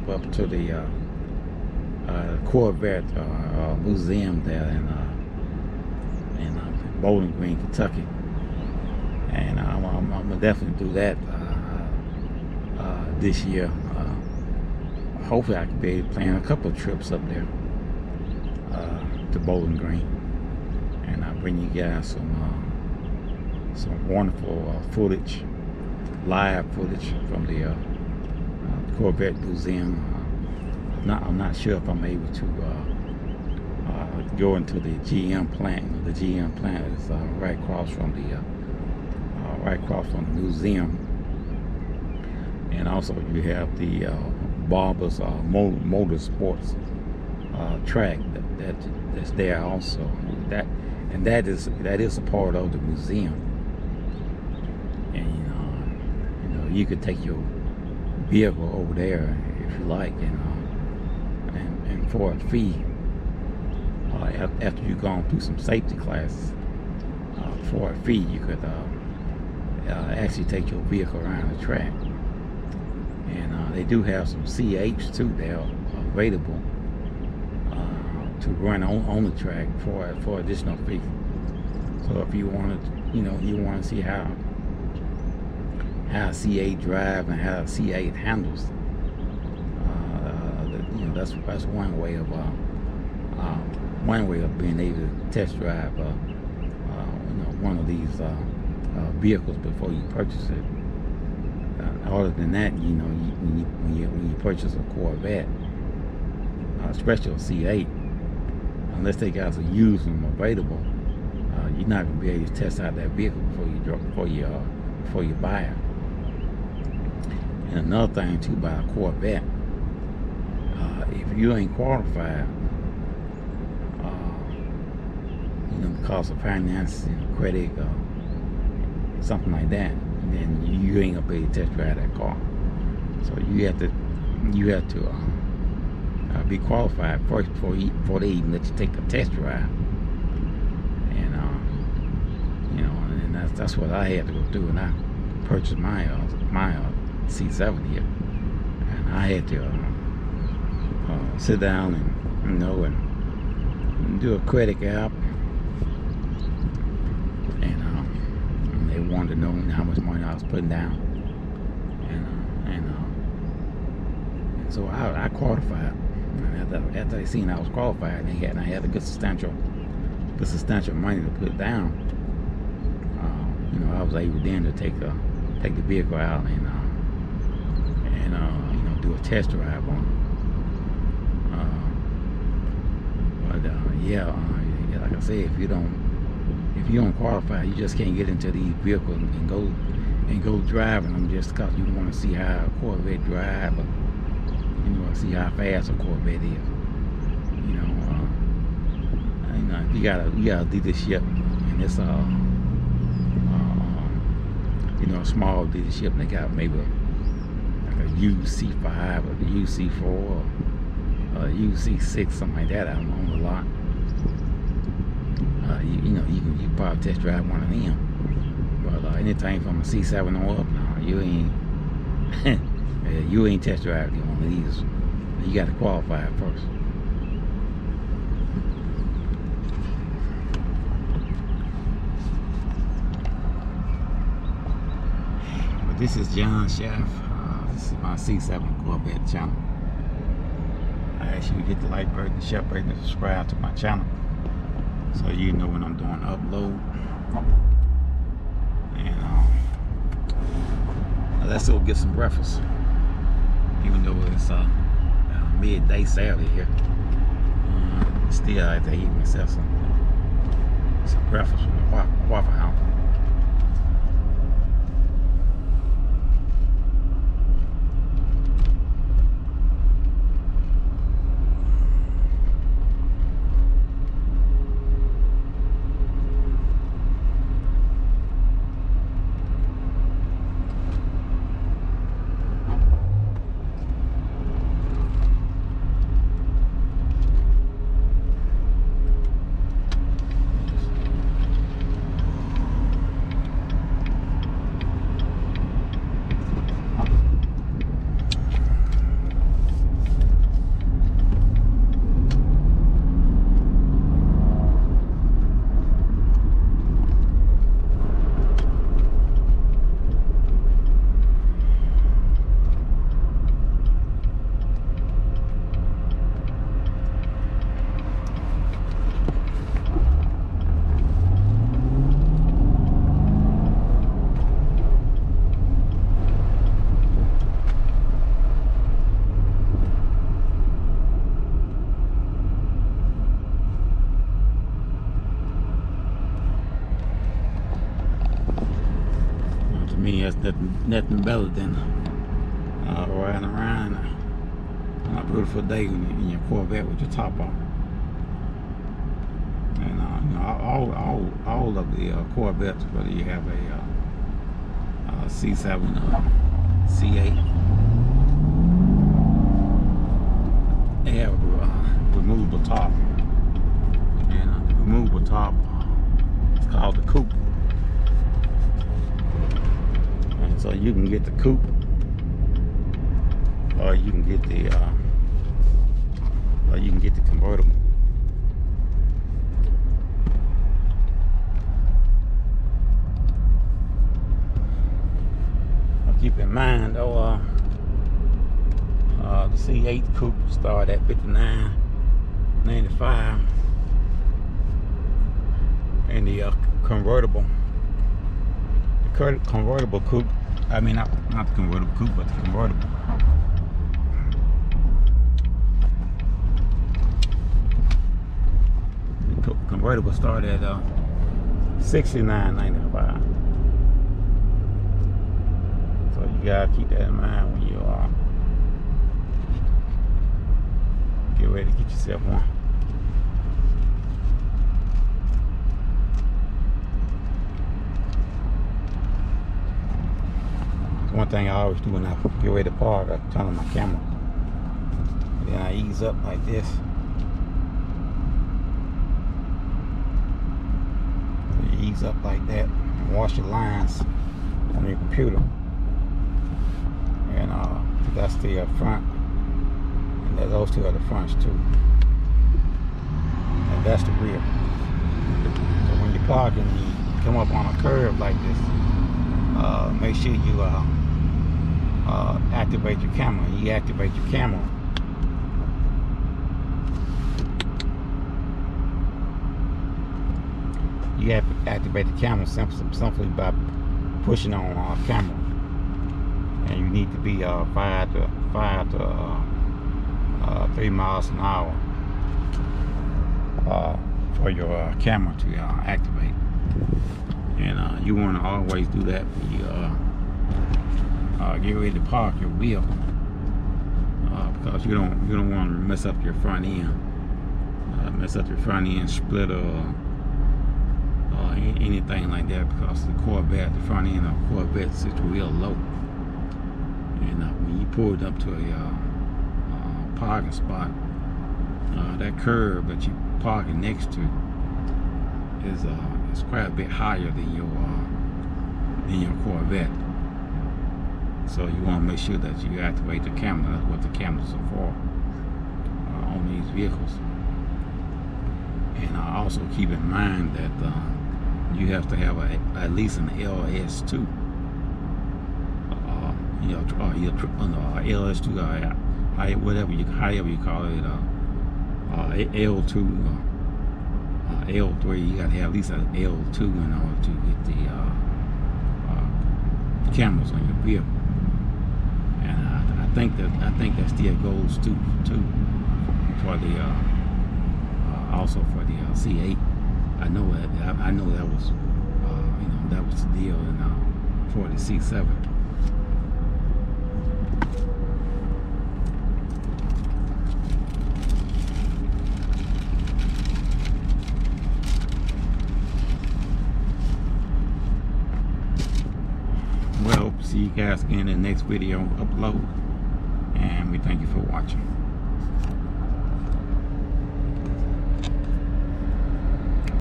trip up to the Corvette museum there in Bowling Green, Kentucky, and I'm gonna definitely do that this year. Hopefully, I can be able to plan a couple of trips up there to Bowling Green, and I'll bring you guys some wonderful footage, live footage from the Corvette museum. I'm not sure if I'm able to go into the GM plant. The GM plant is right across from the museum, and also you have the Barber's Motorsports track that's there also. That is a part of the museum, and you could take your vehicle over there if you like, and for a fee, after you've gone through some safety classes, for a fee you could actually take your vehicle around the track. And they do have some CH too there available to run on the track for additional fee. So if you want to see how C8 drive and how C8 handles, that's one way of being able to test drive one of these vehicles before you purchase it. Other than that, when you purchase a Corvette, especially a C8, unless they got a used one available, you're not going to be able to test out that vehicle before you buy it. And another thing too about a Corvette, if you ain't qualified, because of financing, credit, something like that, then you ain't gonna be able to test drive that car. So you have to be qualified first before they even let you take a test drive. And that's what I had to go through when I purchased my C7 here, and I had to sit down and do a credit app, and they wanted to know how much money I was putting down, and so I qualified. And after they seen I was qualified, and I had a good substantial money to put down, I was able then to take the vehicle out and do a test drive on it. Like I said, if you don't qualify, you just can't get into these vehicles and go driving them just because you want to see how a Corvette drive, or you want to see how fast a Corvette is. You gotta dealership, and it's a small dealership, and they got maybe like a UC5 or the UC4 or UC6, something like that out on the lot. You can probably test drive one of them, but anything from a C7 on up, no, you ain't test driving one of these. You got to qualify first. But this is John Schaff. This is my C7 Corvette channel. I ask you to hit the like button, the share button, and subscribe to my channel, so you know when I'm doing an upload. And let's go get some breakfast, even though it's midday Saturday here. Still, I have to eat myself some breakfast from the Waffle House. there's nothing better than riding around on a beautiful day in your Corvette with your top off. And you know, all of the Corvettes, whether you have a C7 or C8, they have a removable top. And the removable top, it's called the coupe. And so you can get the coupe, or you can get the convertible. Keep in mind though, the C8 coupe started at $59.95, and the convertible coupe, I mean not the convertible coupe, but the convertible, convertible started at $69.95. So you gotta keep that in mind when you get ready to get yourself one. One thing I always do when I get ready to park, I turn on my camera. And then I ease up like this. You ease up like that and wash your lines on your computer. And that's the front, and those two are the fronts too, and that's the rear. So when you're parking, you come up on a curve like this, make sure you activate your camera. You activate your camera, you have to activate the camera simply by pushing on camera. And you need to be 5 to 3 miles an hour for your camera to activate. And you want to always do that when you get ready to park your wheel, because you don't want to mess up your front end, split or anything like that, because the Corvette, the front end of the Corvette sits real low. And when you pull it up to a parking spot, that curb that you're parking next to is quite a bit higher than your Corvette. So you want to make sure that you activate the camera. That's what the cameras are for on these vehicles. And also keep in mind that you have to have at least an LS2. LS2, however you call it, L2, L3. You got to have at least an L2 in order to get the cameras on your vehicle. And I think that still goes too for the also for the C8. I know that was that was the deal in for the C7. Well, see you guys again in the next video upload, and we thank you for watching.